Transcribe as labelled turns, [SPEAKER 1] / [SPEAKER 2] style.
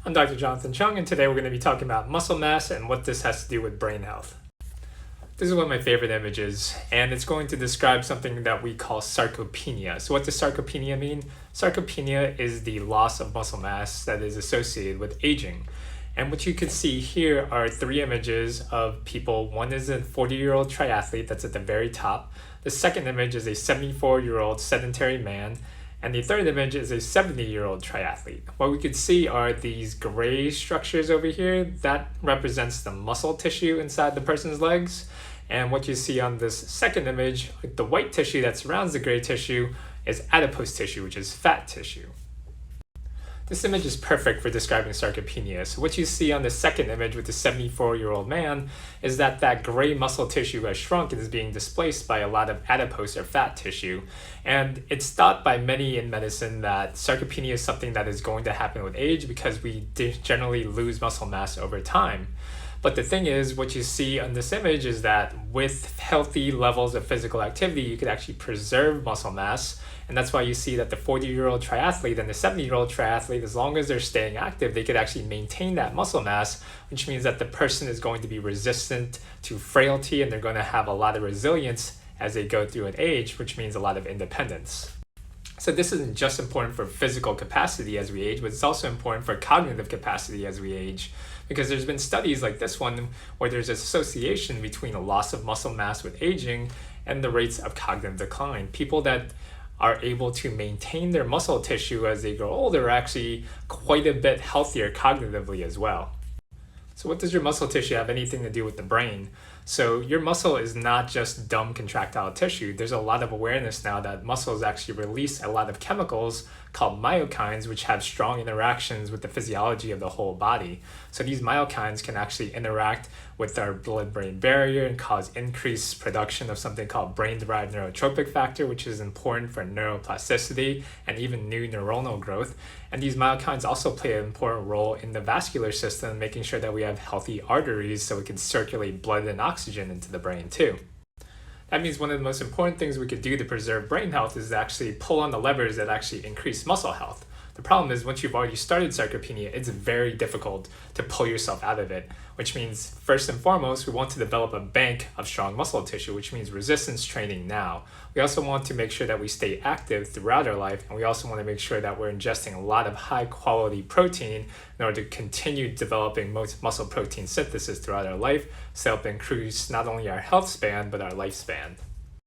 [SPEAKER 1] I'm Dr. Jonathan Chung, and today we're going to be talking about muscle mass and what this has to do with brain health. This is one of my favorite images, and it's going to describe something that we call sarcopenia. So what does sarcopenia mean? Sarcopenia is the loss of muscle mass that is associated with aging. And what you can see here are three images of people. One is a 40-year-old triathlete that's at the very top. The second image is a 74-year-old sedentary man. And the third image is a 70-year-old triathlete. What we could see are these gray structures over here. That represents the muscle tissue inside the person's legs. And what you see on this second image, the white tissue that surrounds the gray tissue, is adipose tissue, which is fat tissue. This image is perfect for describing sarcopenia. So what you see on the second image with the 74-year-old man is that gray muscle tissue has shrunk and is being displaced by a lot of adipose or fat tissue. And it's thought by many in medicine that sarcopenia is something that is going to happen with age because we generally lose muscle mass over time. But the thing is, what you see on this image is that with healthy levels of physical activity, you could actually preserve muscle mass. And that's why you see that the 40-year-old triathlete and the 70-year-old triathlete, as long as they're staying active, they could actually maintain that muscle mass, which means that the person is going to be resistant to frailty and they're going to have a lot of resilience as they go through an age, which means a lot of independence. So this isn't just important for physical capacity as we age, but it's also important for cognitive capacity as we age. Because there's been studies like this one where there's an association between a loss of muscle mass with aging and the rates of cognitive decline. People that are able to maintain their muscle tissue as they grow older are actually quite a bit healthier cognitively as well. So what does your muscle tissue have anything to do with the brain? So your muscle is not just dumb contractile tissue. There's a lot of awareness now that muscles actually release a lot of chemicals called myokines, which have strong interactions with the physiology of the whole body. So these myokines can actually interact with our blood-brain barrier and cause increased production of something called brain-derived neurotrophic factor, which is important for neuroplasticity and even new neuronal growth. And these myokines also play an important role in the vascular system, making sure that we have healthy arteries so we can circulate blood and oxygen into the brain too. That means one of the most important things we could do to preserve brain health is to actually pull on the levers that actually increase muscle health. The problem is once you've already started sarcopenia, it's very difficult to pull yourself out of it, which means first and foremost, we want to develop a bank of strong muscle tissue, which means resistance training now. We also want to make sure that we stay active throughout our life, and we also want to make sure that we're ingesting a lot of high quality protein in order to continue developing muscle protein synthesis throughout our life, so help increase not only our health span, but our lifespan.